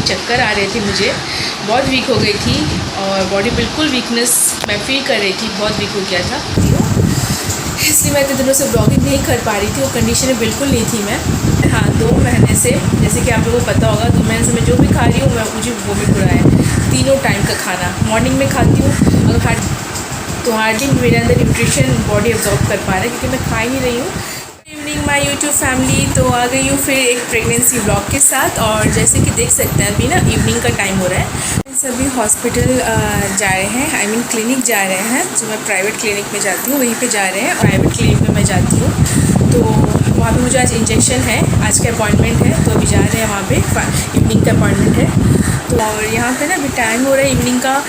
चक्कर आ रहे थे मुझे, बहुत वीक हो गई थी और बॉडी बिल्कुल वीकनेस मैं फील कर रही थी, बहुत वीक हो गया था, इसलिए मैं इतने दिनों से ब्लॉगिंग नहीं कर पा रही थी। वो कंडीशन में बिल्कुल नहीं थी मैं। हाँ, 2 महीने से, जैसे कि आप लोगों को पता होगा, 2 महीने से मैं जो भी खा रही हूँ मुझे वोमिट हो रहा है। तीनों टाइम का खाना मॉर्निंग में खाती हूँ, अगर तो हार्डली मेरे अंदर न्यूट्रिशन बॉडी एब्जॉर्ब कर पा रहा है क्योंकि मैं खा ही नहीं रही हूँ। इवनिंग माय यूट्यूब फैमिली, तो आ गई हूँ फिर एक प्रेगनेंसी ब्लॉग के साथ। और जैसे कि देख सकते हैं अभी ना इवनिंग का टाइम हो रहा है, सभी हॉस्पिटल जा रहे हैं, आई मीन क्लिनिक जा रहे हैं। जो मैं प्राइवेट क्लिनिक में जाती हूँ वहीं पे जा रहे हैं। प्राइवेट क्लिनिक में मैं जाती हूँ तो वहाँ पे मुझे आज इंजेक्शन है, आज का अपॉइंटमेंट है, तो अभी जा रहे हैं वहाँ पे, इवनिंग का अपॉइंटमेंट है। तो और यहाँ पे ना अभी टाइम हो रहा है इवनिंग का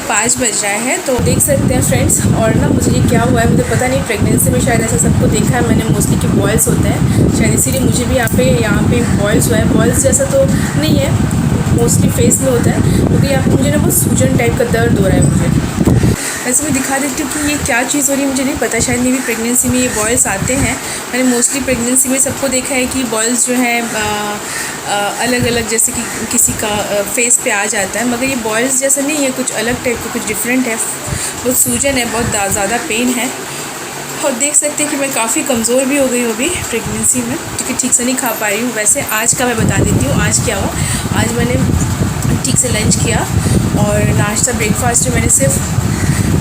5 बज रहा है, तो देख सकते हैं फ्रेंड्स। और ना मुझे ये क्या हुआ है मुझे पता नहीं, प्रेगनेंसी में शायद ऐसा सबको देखा है मैंने मोस्टली कि बॉयल्स होते हैं, शायद इसीलिए मुझे भी यहाँ पे बॉयल्स हुआ है। बॉयल्स जैसा तो नहीं है, मोस्टली फेस में होता है, क्योंकि यहाँ पे मुझे ना बहुत सूजन टाइप का दर्द हो रहा है मुझे। वैसे मैं दिखा देती हूँ कि ये क्या चीज़ हो रही है, मुझे नहीं पता, शायद मेरी प्रेगनेंसी में ये बॉयल्स आते हैं। मैंने मोस्टली प्रेगनेंसी में सबको देखा है कि बॉयल्स जो है अलग अलग, जैसे कि किसी का फेस पे आ जाता है, मगर ये बॉयल्स जैसा नहीं है, कुछ अलग टाइप का, कुछ डिफरेंट है। बहुत सूजन है, बहुत ज़्यादा पेन है। और देख सकते हैं कि मैं काफ़ी कमज़ोर भी हो गई हूँ अभी प्रेगनेंसी में, क्योंकि ठीक से नहीं खा पा रही हूँ। वैसे आज का मैं बता देती हूँ आज क्या हुआ। आज मैंने ठीक से लंच किया और नाश्ता ब्रेकफास्ट में मैंने सिर्फ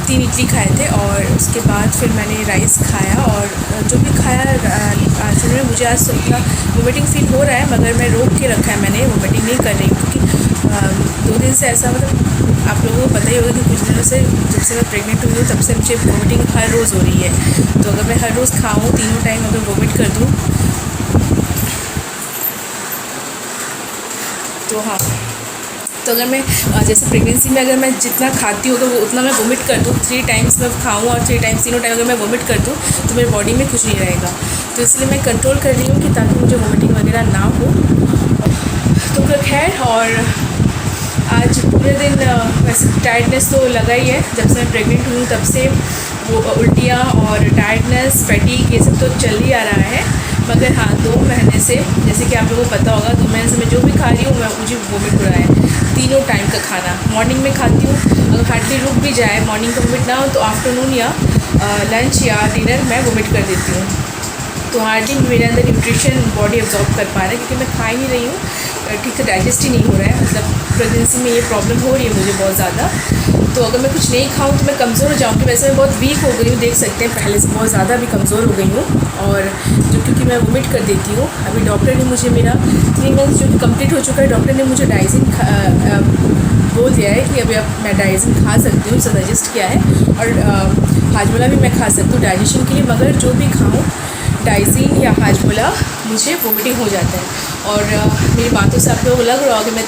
3 इडली खाए थे, और उसके बाद फिर मैंने राइस खाया। और जो भी खाया आज में मुझे आज थोड़ा वोमिटिंग फील हो रहा है, मगर मैं रोक के रखा है, मैंने वोमिटिंग नहीं कर रही हूँ, क्योंकि 2 दिन से ऐसा, मतलब आप लोगों को पता ही होगा कि कुछ दिनों से जब से मैं प्रेग्नेंट हुई हूँ तब से मुझे वोमिटिंग हर रोज़ हो रही है। तो अगर मैं हर रोज़ खाऊँ, तीनों टाइम अगर वोमिट कर दूँ तो हाँ, तो अगर मैं जैसे प्रेगनेंसी में अगर मैं जितना खाती हूँ तो वो उतना मैं वोमिट कर दूँ, 3 टाइम्स मैं खाऊँ और 3 टाइम्स, तीनों टाइम अगर मैं वोमिट कर दूँ तो मेरी बॉडी में कुछ नहीं रहेगा। तो इसलिए मैं कंट्रोल कर रही हूँ कि ताकि मुझे वोमिटिंग वगैरह ना हो। तो खैर, और आज पूरे दिन वैसे टायर्डनेस तो लगा ही है, जब से मैं प्रेग्नेंट हुई तब से वो उल्टियाँ और टायर्डनेस, फैटीग, ये सब तो चल ही आ रहा है। मगर हाँ, 2 महीने से, जैसे कि आप लोगों को पता होगा, 2 महीने से मैं जो भी खा रही हूँ मुझे वोमिट हो रहा है। तीनों टाइम का खाना मॉर्निंग में खाती हूँ, अगर हार्डली रुक भी जाए, मॉर्निंग का वोमिट ना हो, तो आफ्टरनून या लंच या डिनर मैं वोमिट कर देती हूँ। तो हार्डली मेरे अंदर न्यूट्रिशन बॉडी एब्जॉर्ब कर पा रहा है, क्योंकि मैं खा ही नहीं रही हूँ, ठीक से डाइजेस्ट ही नहीं हो रहा है। मतलब प्रेगनेंसी में ये प्रॉब्लम हो रही है मुझे बहुत ज़्यादा। तो अगर मैं कुछ नहीं खाऊँ तो मैं कमज़ोर हो जाऊँगी। वैसे मैं बहुत वीक हो गई हूँ, देख सकते हैं, पहले से बहुत ज़्यादा भी कमज़ोर हो गई हूँ, और जो क्योंकि मैं वोमिट कर देती हूँ। अभी डॉक्टर ने मुझे मेरा 3 मंथ्स जो कि कम्प्लीट हो चुका है, डॉक्टर ने मुझे डाइजिन बोल दिया है कि अभी अब मैं डाइजिन खा सकती हूँ, सजेस्ट किया है। और हाजमोला भी मैं खा सकती हूँ डाइजेशन के लिए, मगर जो भी खाऊँ डाइजिन या हाजमोला मुझे वोमिटिंग हो जाता है। और मेरी बातों से आप लोगों को लग रहा होगा कि मैं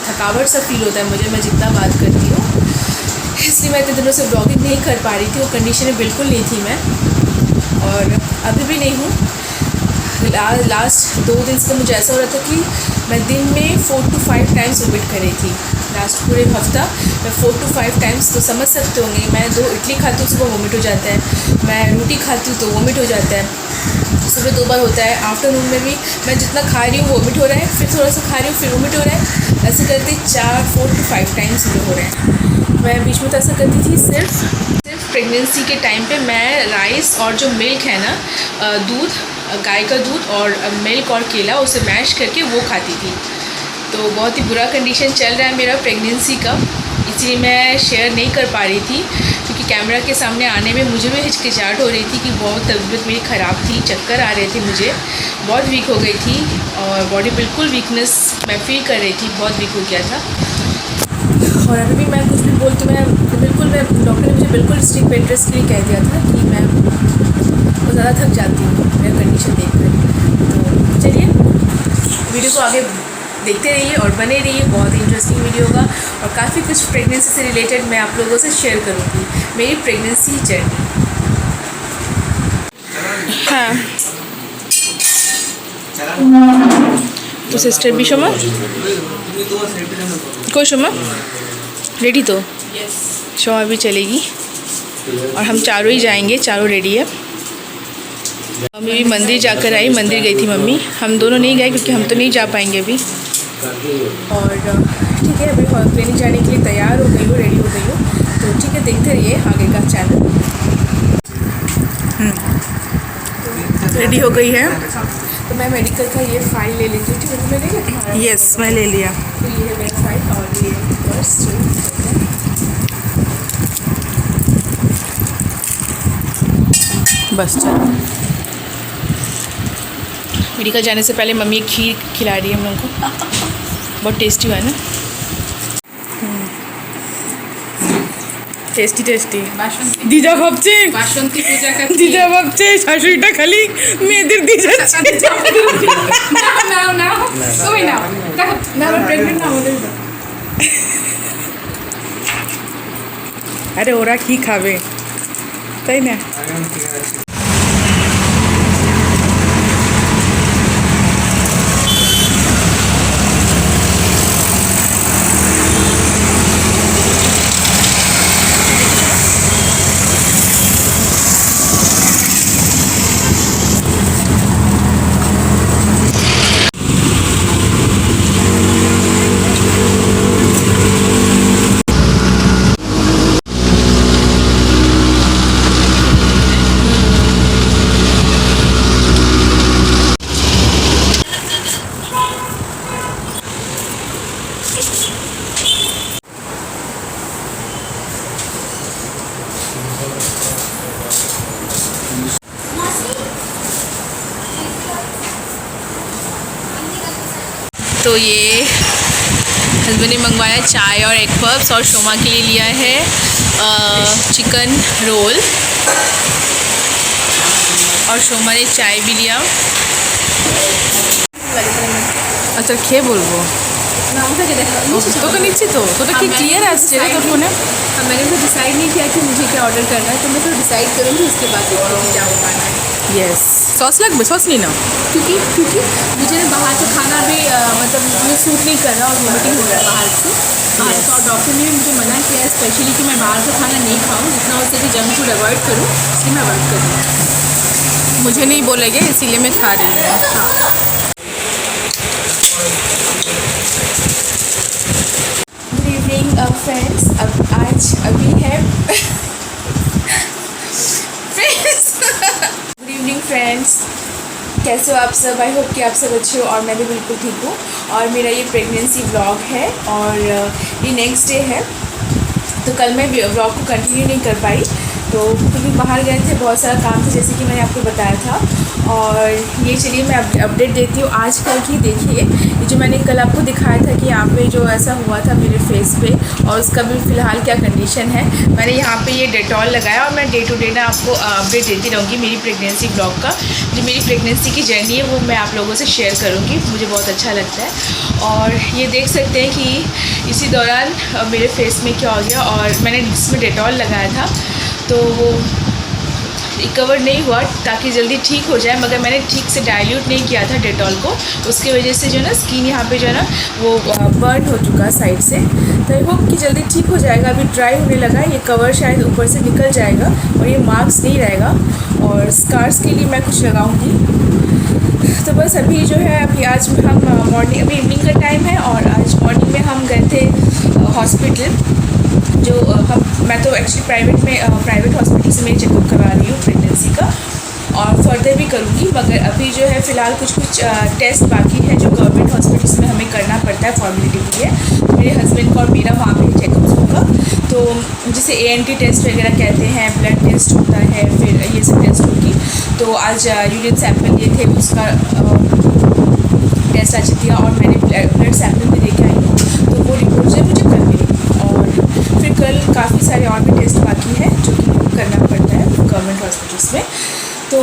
थकावट सा फील होता है मुझे, मैं जितना बात करती हूँ, इसलिए मैं इतने दिनों से ब्लॉगिंग नहीं कर पा रही थी। वो कंडीशन में बिल्कुल नहीं थी मैं, और अभी भी नहीं हूँ। लास्ट 2 दिन से तो मुझे ऐसा हो रहा था कि मैं दिन में 4 to 5 टाइम्स वोमिट कर रही थी। लास्ट पूरे हफ्ता मैं 4 to 5 टाइम्स, तो समझ सकते होंगे, मैं 2 इडली खाती हूँ सुबह वोमिट हो जाता है, मैं रोटी खाती हूँ तो वोमिट हो जाता है, सुबह 2 बार होता है, आफ्टरनून में भी मैं जितना खा रही हूँ वोमिट हो रहा है, फिर थोड़ा सा खा रही हूँ फिर वोमिट हो रहा है, ऐसे करते 4 to 5 टाइम्स हो रहे हैं। मैं बीच में तो ऐसा करती थी, सिर्फ प्रेगनेंसी के टाइम पे मैं राइस और जो मिल्क है ना, दूध, गाय का दूध और मिल्क और केला, उसे मैश करके वो खाती थी। तो बहुत ही बुरा कंडीशन चल रहा है मेरा प्रेगनेंसी का, इसलिए मैं शेयर नहीं कर पा रही थी, क्योंकि कैमरा के सामने आने में मुझे भी हिचकिचाहट हो रही थी कि बहुत तबीयत मेरी ख़राब थी, चक्कर आ रहे थे मुझे, बहुत वीक हो गई थी और बॉडी बिल्कुल वीकनेस मैं फील कर रही थी, बहुत वीक हो गया था। और अभी भी मैं कुछ भी बोलती हूँ, मैं डॉक्टर ने मुझे बिल्कुल स्ट्रिक्ट बेड रेस्ट के लिए कह दिया था कि मैं बहुत ज़्यादा थक जाती हूँ मेरा कंडीशन देख कर। तो चलिए वीडियो को आगे देखते रहिए और बने रहिए, बहुत ही इंटरेस्टिंग वीडियो होगा, और काफ़ी कुछ प्रेगनेंसी से रिलेटेड मैं आप लोगों से शेयर करूँगी, मेरी प्रेगनेंसी जर्नी। हाँ, तो सिस्टर भी शोमा को शोमा रेडी, तो शोमा भी चलेगी और हम चारों ही जाएंगे, चारों रेडी है। मम्मी भी मंदिर जाकर आई, मंदिर गई थी मम्मी, हम दोनों नहीं गए क्योंकि हम तो नहीं जा पाएंगे अभी, और ठीक है, अभी क्लिनिक जाने के लिए तैयार हो गई हूँ, रेडी हो गई हूँ। तो ठीक है, देखते रहिए आगे का चैनल। रेडी हो गई है, तो मैं मेडिकल का ये फाइल ले लेती हूँ। ठीक है, तुमने ले लिया? यस, मैं ले लिया। तो ये है मेरा फाइल और ये पर्स। बस चलो, मेडिकल जाने से पहले मम्मी खीर खिला रही है हम लोगों को। बहुत टेस्टी हुआ है ना? Tasty tasty. দিদা ভাবছে বাসন্তী পূজা করতে, দিদা ভাবছে শাশুড়িটা খালি মেয়েদের দিয়ে যাচ্ছে। নাও নাও তুমি নাও, দেখো না আমরা প্রেগনেন্ট না, আমাদের আরে ওরা কি খাবে তাই না? तो ये हस्बैंड ने मंगवाया चाय और एग पफ्स, और शोमा के लिए लिया है चिकन रोल, और शोमा ने चाय भी लिया। আচ্ছা খেয়ে বলবো তোকে নিচ্ছি তো, তোটা কি ক্লিয়ার আসছে রে তোর ফোনে? मैंने तो डिसाइड नहीं किया कि मुझे क्या ऑर्डर करना है, तो मैं तो डिसाइड करूँगी उसके बाद क्या हो पाना है। यस, सॉस लगभग सॉस नहीं ना, क्योंकि मुझे बाहर से खाना भी मतलब मुझे सूट नहीं कर रहा और वोमिटिंग हो रहा है बाहर से। और डॉक्टर ने भी मुझे मना किया है स्पेशली कि मैं बाहर से खाना नहीं खाऊँ, जितना हो सके जंक फूड अवॉइड करूँ, इसलिए मैं अवॉइड करूँ। मुझे नहीं बोलेंगे इसीलिए मैं खा रही हूँ। हाँ, गुड इवनिंग फ्रेंड्स। अब आज अभी है गुड इवनिंग फ्रेंड्स, कैसे हो आप सब? आई होप कि आप सब अच्छे हो, और मैं भी बिल्कुल ठीक हूँ। और मेरा ये प्रेगनेंसी व्लॉग है, और ये नेक्स्ट डे है। तो कल मैं व्लॉग को कंटिन्यू नहीं कर पाई, तो क्योंकि बाहर गए थे, बहुत सारा काम था जैसे कि मैंने आपको बताया था। और ये चलिए मैं अपडेट देती हूँ आज कल की। देखिए, ये जो मैंने कल आपको दिखाया था कि यहाँ पे जो ऐसा हुआ था मेरे फेस पे, और उसका भी फ़िलहाल क्या कंडीशन है। मैंने यहाँ पे ये डेटॉल लगाया, और मैं डे टू डे ना आपको अपडेट देती रहूँगी मेरी प्रेगनेंसी ब्लॉग का। जो मेरी प्रेगनेंसी की जर्नी है वो मैं आप लोगों से शेयर करूँगी, मुझे बहुत अच्छा लगता है। और ये देख सकते हैं कि इसी दौरान मेरे फेस में क्या हो गया, और मैंने इसमें डेटॉल लगाया था तो वो रिकवर नहीं हुआ ताकि जल्दी ठीक हो जाए, मगर मैंने ठीक से डाइल्यूट नहीं किया था डेटॉल को, उसकी वजह से जो है ना स्किन यहाँ पे जो है ना वो बर्न हो चुका साइड से। तो आई होप कि जल्दी ठीक हो जाएगा। अभी ड्राई होने लगा, ये कवर शायद ऊपर से निकल जाएगा और ये मार्क्स नहीं रहेगा। और स्कार्स के लिए मैं कुछ लगाऊंगी। तो बस अभी जो है, अभी आज हम मॉर्निंग, अभी इवनिंग का टाइम है, और आज मॉर्निंग में हम गए थे हॉस्पिटल। जो मैं तो एक्चुअली प्राइवेट हॉस्पिटल से मैं चेकअप करवा रही हूँ प्रेगनेंसी का, और फर्दर भी करूँगी, मगर अभी जो है फ़िलहाल कुछ टेस्ट बाकी है जो गवर्नमेंट हॉस्पिटल्स में हमें करना पड़ता है फॉर्मेलिटी के लिए। मेरे हस्बैंड का और मेरा वहाँ पे चेकअप होगा, तो जिसे ANT टेस्ट वगैरह कहते हैं, ब्लड टेस्ट होता है, फिर ये सब टेस्ट होगी। तो आज यूरिन सैंपल लिए थे, उसका टेस्ट आज दिया, और मैंने ब्लड सैंपल भी दे के आई हूँ, तो वो रिपोर्ट जो है मुझे कल मिली। और फिर कल काफ़ी सारे और भी टेस्ट बाकी हैं जो कि करना पड़ता है गवर्नमेंट हॉस्पिटल्स में। तो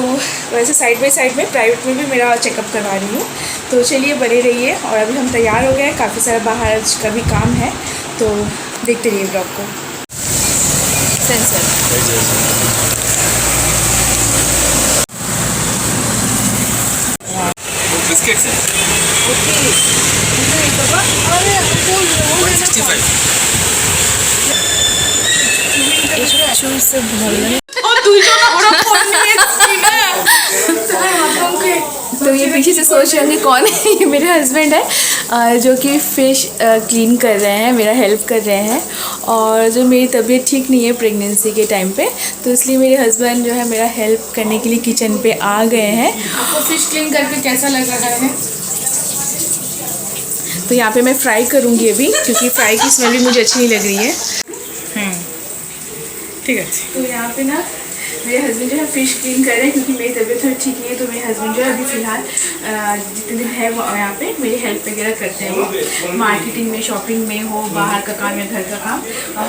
वैसे साइड बाई साइड में प्राइवेट में भी मेरा चेकअप करवा रही हूँ। तो चलिए बने रहिए। और अभी हम तैयार हो गए हैं, काफ़ी सारा बाहर का भी काम है, तो देखते रहिए ब्लॉग को। सेंसर बिस्किट्स हैं 165 से भरलेন ও দুইজন ওরা ফোন নিয়ে এসেছি না, তাই হাতকে तो ये पीछे से सोच रहे होंगे कौन है, ये मेरे हस्बैंड है जो कि फ़िश क्लीन कर रहे हैं, मेरा हेल्प कर रहे हैं। और जो मेरी तबीयत ठीक नहीं है प्रेगनेंसी के टाइम पे, तो इसलिए मेरे हस्बैंड जो है मेरा हेल्प करने के लिए किचन पे आ गए हैं। आपको फ़िश क्लीन करके कैसा लग रहा है? तो यहाँ पे मैं फ्राई करूँगी अभी, क्योंकि फ्राई की स्मेल भी मुझे अच्छी नहीं लग रही है। ठीक है। तो यहाँ पे ना मेरे हस्बैंड जो है फ़िश क्लीन कर रहे हैं, क्योंकि मेरी तबीयत थोड़ी ठीक नहीं है। तो मेरे हस्बैंड जो है अभी फ़िलहाल जितने दिन है वो यहाँ पे मेरी हेल्प वगैरह करते हैं। वो मार्केटिंग में, शॉपिंग में हो, बाहर का काम या घर का काम,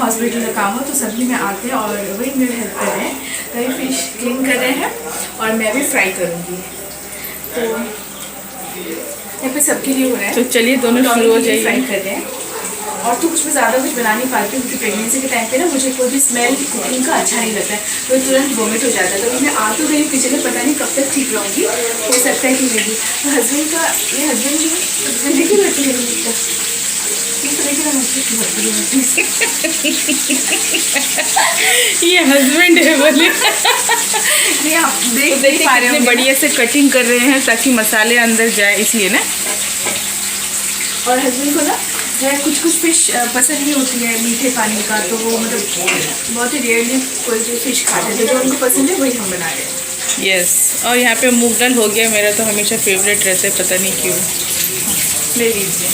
हॉस्पिटल का काम हो, तो सभी में आते हैं और वही मेरी हेल्प कर रहे हैं। तो ये फ़िश क्लीन कर रहे हैं और मैं भी फ्राई करूँगी। तो यहाँ पे सबके लिए हो रहा है, तो चलिए दोनों शुरू हो जाइए। फ्राई कर रहे हैं। और तो कुछ भी ज़्यादा कुछ बना नहीं पाती हूँ, क्योंकि प्रेगनेंसी के टाइम पे ना मुझे कोई भी स्मेल कुकिंग का अच्छा नहीं लगता है, तो तुरंत वोमिट हो जाता है। तो मैं आ तो गई किचन में, पता नहीं कब तक ठीक रहूँगी, हो सकता है कि नहीं। तो हस्बैंड का ये हस्बैंड देखिए लड़की है ये हस्बैंड है बोले। नहीं, आप देख पा रहे हैं बढ़िया से कटिंग कर रहे हैं ताकि मसाले अंदर जाए, इसलिए ना। और हस्बैंड को ना जो है कुछ फ़िश पसंद नहीं होती है मीठे पानी का, तो वो मतलब बहुत ही रेयरली कोई भी फ़िश खाते हैं, तो जो उनको पसंद है वही हम बना रहे हैं। यस। और यहाँ पे मूंग दाल हो गया, मेरा तो हमेशा फेवरेट रहता है, पता नहीं क्यों। ले लीजिए,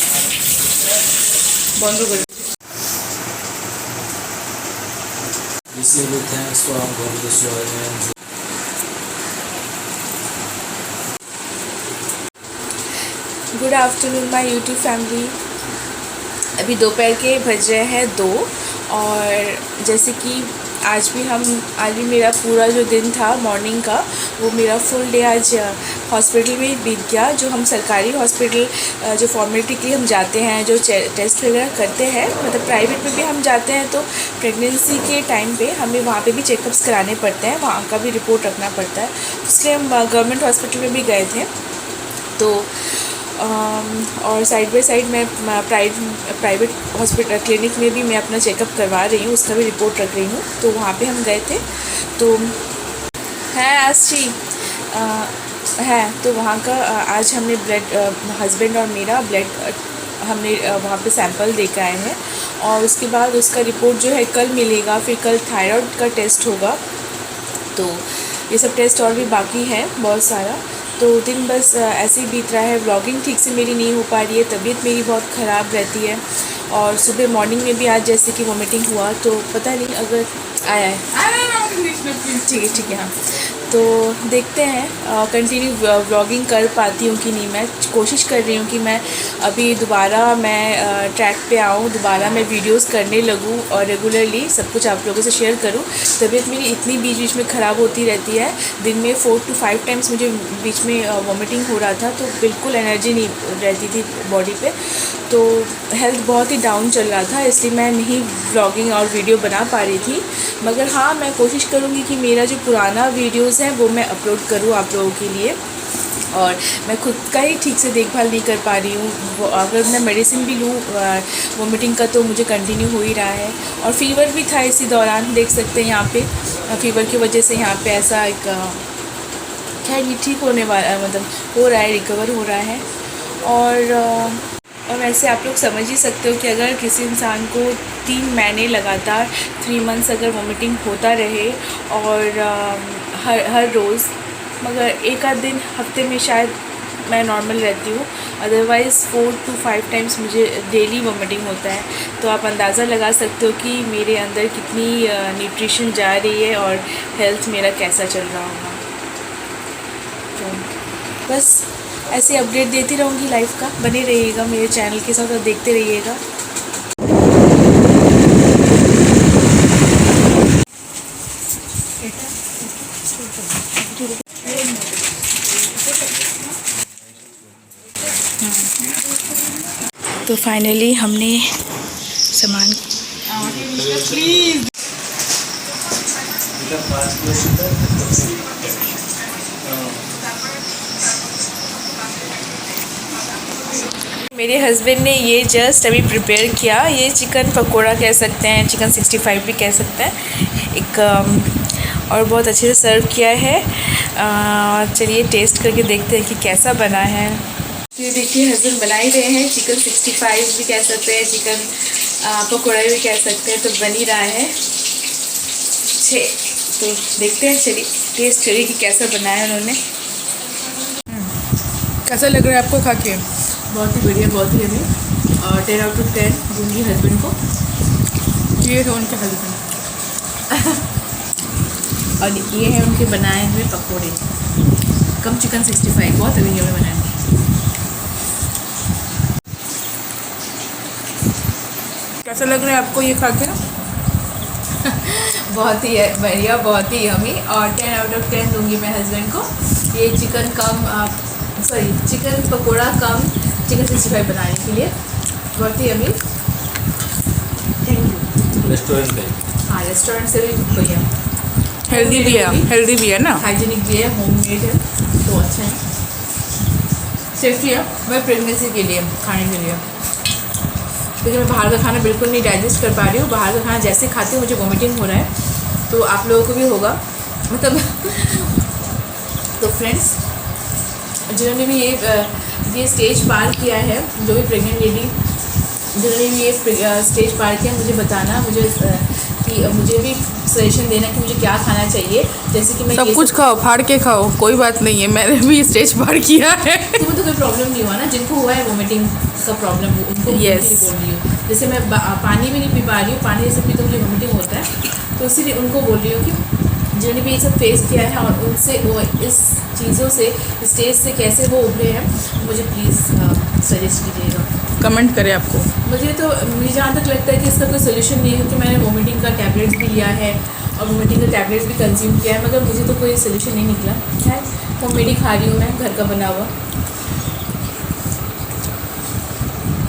बंद कर। Good afternoon my YouTube family. अभी दोपहर के बज रहे हैं 2, और जैसे कि आज भी मेरा पूरा जो दिन था मॉर्निंग का, वो मेरा फुल डे आज हॉस्पिटल में बीत गया। जो हम सरकारी हॉस्पिटल जो फॉर्मेलिटी के लिए हम जाते हैं, जो टेस्ट वगैरह करते हैं, मतलब प्राइवेट में भी हम जाते हैं, तो प्रेगनेंसी के टाइम पे हमें वहाँ पे भी चेकअप्स कराने पड़ते हैं, वहाँ का भी रिपोर्ट रखना पड़ता है। इसलिए हम गवर्नमेंट हॉस्पिटल में भी गए थे। तो और साइड बाय साइड मैं प्राइवेट हॉस्पिटल क्लिनिक में भी मैं अपना चेकअप करवा रही हूँ, उसका भी रिपोर्ट रख रही हूँ। तो वहाँ पे हम गए थे, तो है आशी है, तो वहाँ का आज हमने ब्लड, हस्बैंड और मेरा ब्लड हमने वहाँ पे सैंपल दे के आए हैं, और उसके बाद उसका रिपोर्ट जो है कल मिलेगा। फिर कल थायराइड का टेस्ट होगा। तो ये सब टेस्ट और भी बाकी है बहुत सारा। तो दिन बस ऐसे ही बीत रहा है। व्लॉगिंग ठीक से मेरी नहीं हो पा रही है, तबीयत मेरी बहुत ख़राब रहती है। और सुबह मॉर्निंग में भी आज जैसे कि वॉमिटिंग हुआ, तो पता नहीं अगर आया है, ठीक है हाँ। तो देखते हैं कंटिन्यू व्लॉगिंग कर पाती हूँ कि नहीं। मैं कोशिश कर रही हूँ कि मैं अभी दोबारा मैं ट्रैक पे आऊँ, दोबारा मैं वीडियोस करने लगूँ और रेगुलरली सब कुछ आप लोगों से शेयर करूँ। तबीयत मेरी इतनी बीच बीच में ख़राब होती रहती है, दिन में 4 to 5 टाइम्स मुझे बीच में वॉमिटिंग हो रहा था, तो बिल्कुल एनर्जी नहीं रहती थी बॉडी पे। तो हेल्थ बहुत ही डाउन चल रहा था, इसलिए मैं नहीं व्लॉगिंग और वीडियो बना पा रही थी। मगर हाँ, मैं कोशिश करूँगी कि मेरा जो पुराना वीडियोज़ है वो मैं अपलोड करूँ आप लोगों के लिए। और मैं खुद का ही ठीक से देखभाल नहीं कर पा रही हूँ। अगर मैं मेडिसिन भी लूँ वॉमिटिंग का, तो मुझे कंटिन्यू हो ही रहा है। और फीवर भी था इसी दौरान, देख सकते हैं यहाँ पे फीवर की वजह से यहाँ पे ऐसा एक खैर ये ठीक होने वाला, मतलब हो रहा है, रिकवर हो रहा है। और वैसे आप लोग समझ ही सकते हो कि अगर किसी इंसान को 3 महीने लगातार 3 मंथ्स अगर वॉमिटिंग होता रहे और हर रोज़, मगर एक आध दिन हफ्ते में शायद मैं नॉर्मल रहती हूँ, अदरवाइज़ 4 to 5 टाइम्स मुझे डेली वॉमिटिंग होता है। तो आप अंदाज़ा लगा सकते हो कि मेरे अंदर कितनी न्यूट्रिशन जा रही है और हेल्थ मेरा कैसा चल रहा होगा। तो बस ऐसे अपडेट देती रहूँगी लाइफ का, बने रहिएगा मेरे चैनल के साथ और देखते रहिएगा। तो फाइनली हमने सामान मेरे हस्बैंड ने ये जस्ट अभी प्रिपेयर किया। ये चिकन पकोड़ा कह सकते हैं, चिकन 65 भी कह सकते हैं। एक और बहुत अच्छे से सर्व किया है। चलिए टेस्ट करके देखते हैं कि कैसा बना है। तो ये देखिए हस्बैंड बना ही रहे हैं, चिकन 65 भी कह सकते हैं, चिकन पकौड़ा भी कह सकते हैं, तो बन ही रहा है। तो देखते हैं, चलिए टेस्ट करिए कि कैसा बनाया है उन्होंने। कैसा लग रहा है आपको खा के? बहुत ही बढ़िया, बहुत ही अभी, और 10 आउट ऑफ 10 दूँगी हस्बैंड को। ये है उनके हस्बैंड और ये है उनके बनाए हुए पकौड़े, कम चिकन 65, बहुत अभी हमें बनाए। कैसा लग रहा है आपको ये खा के? बहुत ही बढ़िया, बहुत ही यमी, और 10 आउट ऑफ 10 दूंगी मैं हस्बैंड को। ये चिकन पकोड़ा कम चिकन 65 बनाने के लिए बहुत ही यमी। Thank you. रेस्टोरेंट है? हाँ, रेस्टोरेंट से भी बढ़िया, हेल्दी भी है ना, हाइजीनिक भी है, होममेड है, तो अच्छा है, सेफ्टी है मैं प्रेगनेंसी के लिए खाने के लिए। क्योंकि मैं बाहर का खाना बिल्कुल नहीं डाइजेस्ट कर पा रही हूँ। बाहर का खाना जैसे खाती हूँ मुझे वोमिटिंग हो रहा है, तो आप लोगों को भी होगा मतलब तो फ्रेंड्स, जिन्होंने भी ये स्टेज पार किया है, जो भी प्रेग्नेंट लेडी जिन्होंने भी ये स्टेज पार किया, मुझे बताना, मुझे भी सजेशन देना कि मुझे क्या खाना चाहिए। जैसे कि मैं सब कुछ खाओ, फाड़ के खाओ, कोई बात नहीं है, मैंने भी स्टेज पार किया है। तुम्हें तो कोई प्रॉब्लम नहीं हुआ ना? जिनको हुआ है वोमिटिंग का प्रॉब्लम, उनको Yes. बोल रही हूँ। जैसे मैं पानी भी नहीं पी पा रही हूँ, पानी जैसे पी तो मुझे वोमिटिंग होता है, तो इसीलिए उनको बोल रही हूँ कि जिन्होंने भी ये सब फेस किया है और उनसे वो इस चीज़ों से, स्टेज से कैसे वो उभरे हैं, मुझे प्लीज़ सजेस्ट कीजिएगा, कमेंट करें आपको। मुझे जहाँ तक लगता है कि इसका कोई सोल्यूशन नहीं है, क्योंकि मैंने वोमिटिंग का टैबलेट्स भी लिया है और वोमिटिंग का टैबलेट्स भी कंज्यूम किया है, मगर मुझे तो कोई सोल्यूशन नहीं निकला है। होममेड ही खा रही हूँ मैं, घर का बना हुआ।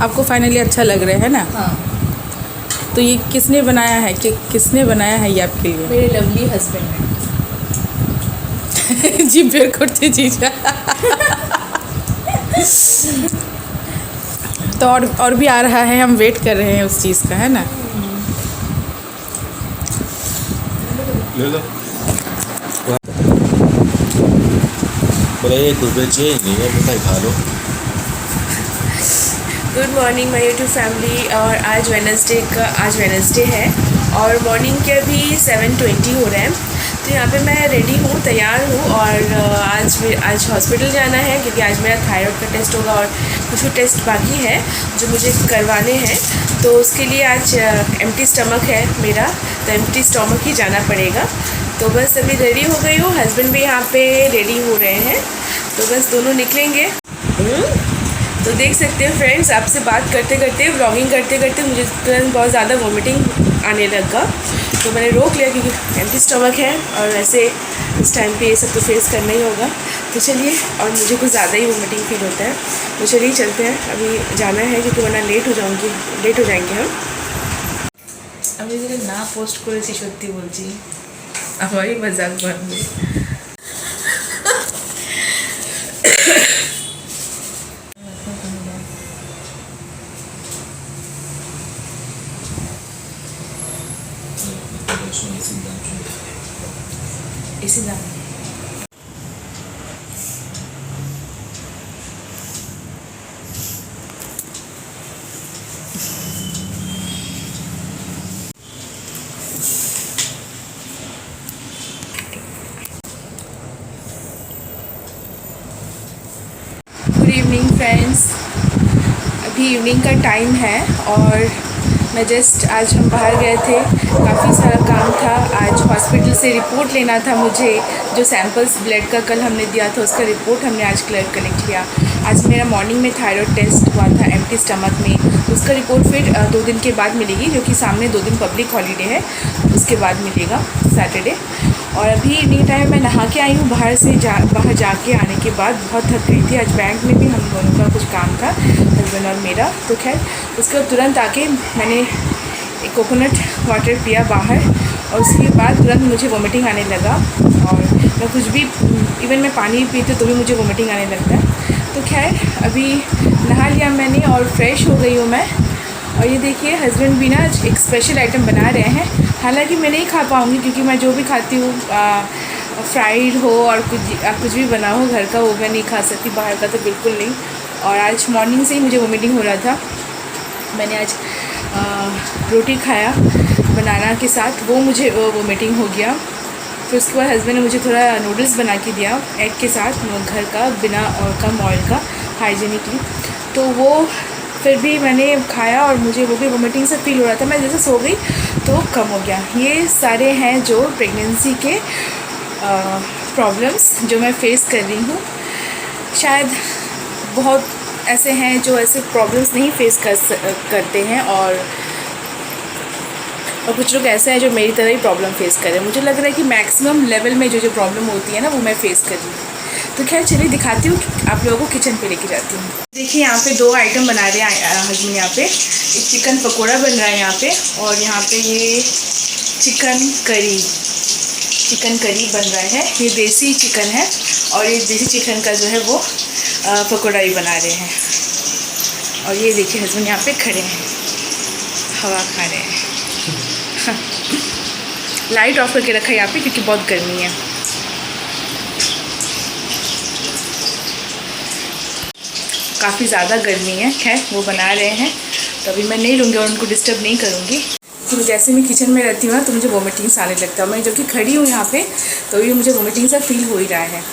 आपको फाइनली अच्छा लग रहा है ना? हाँ, तो ये किसने बनाया है, कि किसने बनाया है ये आपके लिए? मेरे लवली हस्बैंड ने। जी फिर करते जीजा। तो और भी आ रहा है, हम वेट कर रहे हैं उस चीज़ का, है ना? ले लो। बोला ये कुछ बेचिए ही नहीं है, मिठाई खा लो। Good morning my YouTube family. और आज वेडनेसडे है और मॉर्निंग के अभी 7:20 हो रहे हैं। तो यहाँ पे मैं रेडी हूँ, तैयार हूँ, और आज हॉस्पिटल जाना है, क्योंकि आज मेरा थायराइड का टेस्ट होगा और कुछ टेस्ट बाकी है जो मुझे करवाने हैं। तो उसके लिए आज एम्प्टी स्टमक है मेरा, तो एम्प्टी स्टमक ही जाना पड़ेगा। तो बस अभी रेडी हो गई हूँ, हस्बैंड भी यहाँ पे रेडी हो रहे हैं, तो बस दोनों निकलेंगे। तो देख सकते हो फ्रेंड्स, आपसे बात करते करते, व्लॉगिंग करते करते मुझे तुरंत बहुत ज़्यादा वोमिटिंग आने लगा, तो मैंने रोक लिया क्योंकि एम्प्टी स्टमक है और वैसे इस टाइम पे ये सब तो फेस करना ही होगा। तो चलिए, और मुझे कुछ ज़्यादा ही वोमिटिंग फील होता है, तो चलिए चलते हैं, अभी जाना है क्योंकि वरना लेट हो जाएंगे हम। আমি যদি না পোস্ট করেছি সত্যি বলছি, আমারই মজাক বানবে। এসি দাম गुड इवनिंग फ्रेंड्स, अभी इवनिंग का टाइम है और मैं जस्ट, आज हम बाहर गए थे, काफ़ी सारा काम था। आज हॉस्पिटल से रिपोर्ट लेना था मुझे, जो सैंपल्स ब्लड का कल हमने दिया था उसका रिपोर्ट हमने आज कलेक्ट किया। आज मेरा मॉर्निंग में थायराइड टेस्ट हुआ था एम्प्टी स्टमक में, उसका रिपोर्ट फिर 2 दिन के बाद मिलेगी, जो कि सामने 2 दिन पब्लिक हॉलीडे है, उसके बाद मिलेगा सैटरडे। और अभी इवनिंग टाइम मैं नहा के आई हूँ बाहर जाके आने के बाद बहुत थक गई थी। आज बैंक में भी हम दोनों का कुछ काम था, हस्बैंड और मेरा, तो खैर उसके बाद तुरंत आके मैंने एक कोकोनट वाटर पिया बाहर, और उसके बाद तुरंत मुझे वोमिटिंग आने लगा। और मैं कुछ भी, इवन मैं पानी भी पीती तो भी मुझे वोमिटिंग आने लगता है। तो खैर अभी नहा लिया मैंने और फ्रेश हो गई हूँ मैं, और ये देखिए हस्बैंड भी ना एक स्पेशल आइटम बना रहे हैं। हालांकि मैं नहीं खा पाऊँगी क्योंकि मैं जो भी खाती हूँ फ्राइड हो और कुछ भी बना हो घर का, वो मैं नहीं खा सकती, बाहर का तो बिल्कुल नहीं। और आज मॉर्निंग से ही मुझे वोमिटिंग हो रहा था। मैंने आज रोटी खाया बनाना के साथ, वो मुझे वोमिटिंग हो गया। फिर उसके बाद हस्बैंड ने मुझे थोड़ा नूडल्स बना के दिया एग के साथ, घर का बिना कम ऑयल का, हाइजीनिकली। तो वो फिर भी मैंने खाया और मुझे वो भी वोमिटिंग से फील हो रहा था। मैं जैसे सो गई तो कम हो गया। ये सारे हैं जो प्रेगनेंसी के प्रॉब्लम्स जो मैं फ़ेस कर रही हूँ। शायद बहुत ऐसे हैं जो ऐसे प्रॉब्लम्स नहीं फेस करते हैं और कुछ लोग ऐसे हैं जो मेरी तरह ही प्रॉब्लम फेस कर रहे हैं। मुझे लग रहा है कि मैक्सिमम लेवल में जो प्रॉब्लम होती है ना, वो मैं फ़ेस कर रही हूँ। तो खैर चलिए दिखाती हूँ, आप लोगों को किचन पे लेके जाती हूँ। देखिए यहाँ पे 2 आइटम बना रहे हैं हस्बैंड। यहाँ पे एक चिकन पकोड़ा बन रहा है यहाँ पे, और यहाँ पे ये चिकन करी बन रहा है। ये देसी चिकन है और ये देसी चिकन का जो है वो पकोड़ा भी बना रहे हैं। और ये देखिए हस्बैंड यहाँ पे खड़े हैं, हवा खा रहे हैं। लाइट ऑफ करके रखा है यहाँ पे क्योंकि बहुत गर्मी है। काफ़ी ज़्यादा गर्मी है। खैर वो बना रहे हैं तो अभी मैं नहीं लूँगी और उनको डिस्टर्ब नहीं करूँगी। तो जैसे मैं किचन में रहती हूँ ना तो मुझे वोमिटिंग आने लगता है। मैं जो कि खड़ी हूँ यहाँ पे तो ये मुझे वोमिटिंग सा फील हो ही रहा है।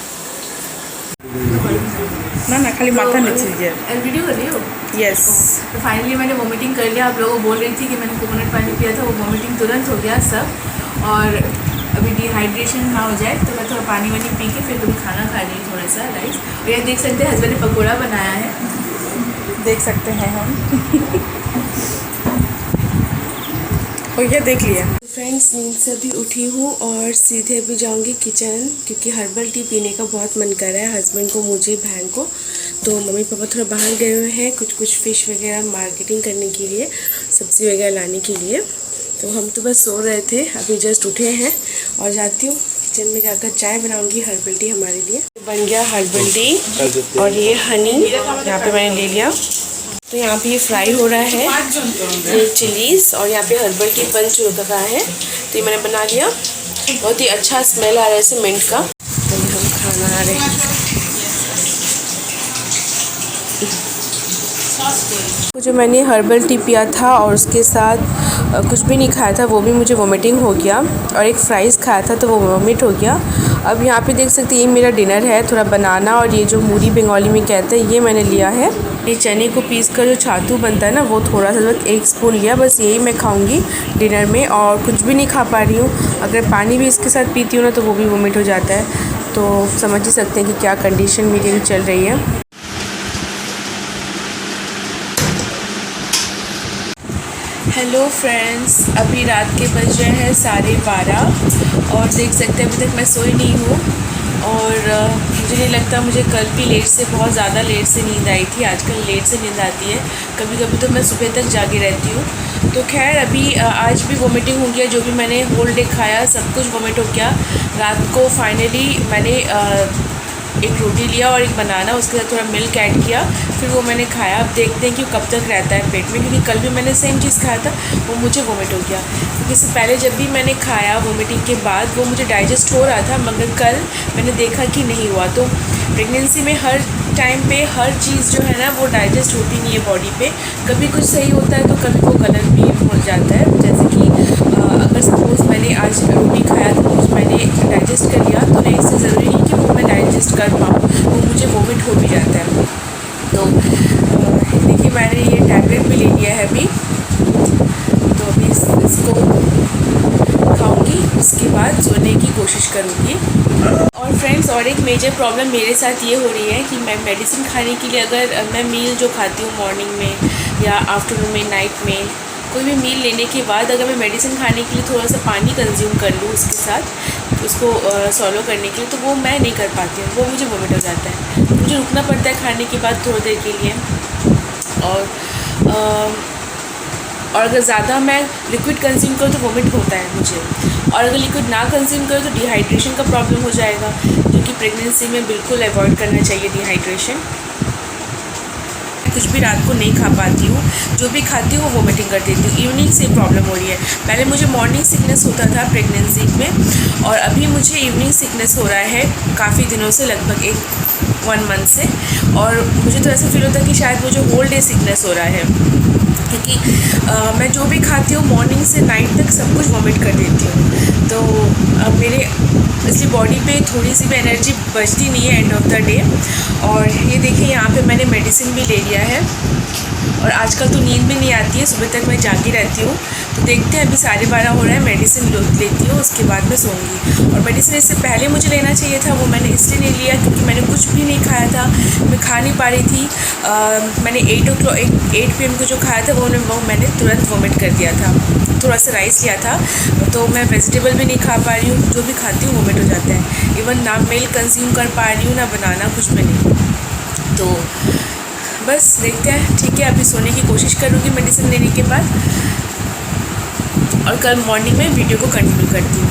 ना खाली माथा नीचे दीजिए। वीडियो कर रही हो? यस। तो फाइनली मैंने वोमिटिंग कर लिया। आप लोगों को बोल रही थी कि मैंने कोकोनट पानी पिया था, वो वोमिटिंग तुरंत हो गया सब। और अभी डिहाइड्रेशन ना हो जाए तो मैं थोड़ा पानी वानी पी के फिर कभी खाना खा रही हूँ, थोड़ा सा राइस। और ये देख सकते हैं हस्बैंड ने पकौड़ा बनाया है, देख सकते हैं हम। और ये देख लिया। फ्रेंड्स नींद से अभी उठी हूँ और सीधे अभी जाऊँगी किचन क्योंकि हर्बल टी पीने का बहुत मन कर रहा है हस्बैंड को, मुझे, बहन को। तो मम्मी पापा थोड़ा बाहर गए हुए हैं कुछ फ़िश वगैरह मार्केटिंग करने के लिए, सब्ज़ी वगैरह लाने के लिए। तो हम तो बस सो रहे थे, अभी जस्ट उठे हैं और जाती हूँ किचन में जाकर चाय बनाऊँगी हर्बल टी हमारे लिए। बन गया हर्बल टी और ये हनी यहाँ पे मैंने ले लिया। तो यहाँ पे ये फ्राई हो रहा है, ये चिलीज़, और यहाँ पे हर्बल टी बन चुका है। तो ये मैंने बना लिया, बहुत ही अच्छा स्मेल आ रहा है इसे मिंट का। तो ये हम खाना आ रहे हैं। जो मैंने हर्बल टी पिया था और उसके साथ कुछ भी नहीं खाया था, वो भी मुझे वोमिटिंग हो गया। और एक फ्राइज़ खाया था तो वो वोमिट हो गया। अब यहाँ पे देख सकते हैं ये मेरा डिनर है, थोड़ा बनाना और ये जो मूरी बंगाली में कहते हैं ये मैंने लिया है। ये चने को पीस कर जो छातू बनता है ना, वो थोड़ा सा 1 स्पून लिया, बस यही मैं खाऊंगी डिनर में। और कुछ भी नहीं खा पा रही हूँ। अगर पानी भी इसके साथ पीती हूँ ना तो वो भी वोमिट हो जाता है। तो समझ ही सकते हैं कि क्या कंडीशन मेरी चल रही है। हेलो फ्रेंड्स, अभी रात के बज रहे हैं 12:30 और देख सकते हैं अभी तक मैं सोई नहीं हूँ। और मुझे नहीं लगता, मुझे कल भी लेट से, बहुत ज़्यादा लेट से नींद आई थी। आजकल लेट से नींद आती है, कभी कभी तो मैं सुबह तक जागी रहती हूँ। तो खैर अभी आज भी वोमिटिंग हो गया, जो भी मैंने होल डे खाया सब कुछ वोमिट हो गया। रात को फाइनली मैंने एक रोटी लिया और एक बनाना, उसके साथ थोड़ा मिल्क ऐड किया, फिर वो मैंने खाया। अब देखते हैं कि कब तक रहता है पेट में, क्योंकि कल भी मैंने सेम चीज़ खाया था, वो मुझे वोमिट हो गया। क्योंकि इससे पहले जब भी मैंने खाया वोमिटिंग के बाद वो मुझे डाइजेस्ट हो रहा था, मगर कल मैंने देखा कि नहीं हुआ। तो प्रेगनेंसी में हर टाइम पे हर चीज़ जो है ना वो डाइजेस्ट होती नहीं है बॉडी पे। कभी कुछ सही होता है तो कभी वो गलत भी हो जाता है। जैसे कि अगर सपोज़ मैंने आज रोटी खाया तो कुछ मैंने डाइजेस्ट कर लिया, तो नहीं, इससे ज़रूरी नहीं कि वो मैं डाइजेस्ट कर पाऊँ, वो मुझे वोमिट हो भी जाता है। तो देखिए मैंने ये टैबलेट भी ले लिया है अभी, तो अभी इसको खाऊंगी, उसके बाद सोने की कोशिश करूँगी। और फ्रेंड्स, और एक मेजर प्रॉब्लम मेरे साथ ये हो रही है कि मैं मेडिसिन खाने के लिए, अगर मैं मील जो खाती हूँ मॉर्निंग में या आफ्टरनून में, नाइट में, कोई भी मील लेने के बाद अगर मैं मेडिसिन खाने के लिए थोड़ा सा पानी कंज्यूम कर लूँ उसके साथ, उसको सॉलो करने के लिए, तो वो मैं नहीं कर पाती हूँ, वो मुझे वोमिट हो जाता है। तो मुझे रुकना पड़ता है खाने के बाद थोड़ी देर के लिए। और अगर ज़्यादा मैं लिक्विड कंज्यूम करूँ तो वोमिट होता है मुझे, और अगर लिक्विड ना कंज्यूम करूँ तो डिहाइड्रेशन का प्रॉब्लम हो जाएगा, जो कि प्रेगनेंसी में बिल्कुल अवॉइड करना चाहिए डिहाइड्रेशन। कुछ भी रात को नहीं खा पाती हूँ, जो भी खाती हूँ वो वोमिटिंग कर देती हूँ। इवनिंग से प्रॉब्लम हो रही है। पहले मुझे मॉर्निंग सिकनेस होता था प्रेगनेंसी में, और अभी मुझे इवनिंग सिकनेस हो रहा है काफ़ी दिनों से, लगभग 1 मंथ से। और मुझे तो ऐसा फील होता है कि शायद मुझे होल डे सिकनेस हो रहा है, क्योंकि मैं जो भी खाती हूँ मॉर्निंग से नाइट तक सब कुछ वॉमिट कर देती हूँ। तो मेरे इसलिए बॉडी पे थोड़ी सी भी एनर्जी बचती नहीं है एंड ऑफ द डे। और ये देखिए यहाँ पे मैंने मेडिसिन भी ले लिया है, और आजकल तो नींद भी नहीं आती है, सुबह तक मैं जागी रहती हूँ। तो देखते हैं, अभी 12:30 हो रहा है, मेडिसिन लेती हूँ, उसके बाद मैं सोऊंगी। और मेडिसिन इससे पहले मुझे लेना चाहिए था, वो मैंने इसलिए नहीं लिया क्योंकि मैंने कुछ भी नहीं खाया था, मैं खा नहीं पा रही थी। मैंने 8 PM को जो खाया था वो मैंने तुरंत वोमिट कर दिया था। थोड़ा सा राइस लिया था, तो मैं वेजिटेबल भी नहीं खा पा रही हूँ, जो भी खाती हूँ वोमिट हो जाता है। इवन ना मिल्क कंज्यूम कर पा रही हूँ, ना बनाना, कुछ भी नहीं। तो बस देखते हैं, ठीक है, अभी सोने की कोशिश करूँगी मेडिसिन लेने के बाद, और कल मॉर्निंग में वीडियो को कंटिन्यू करती हूँ।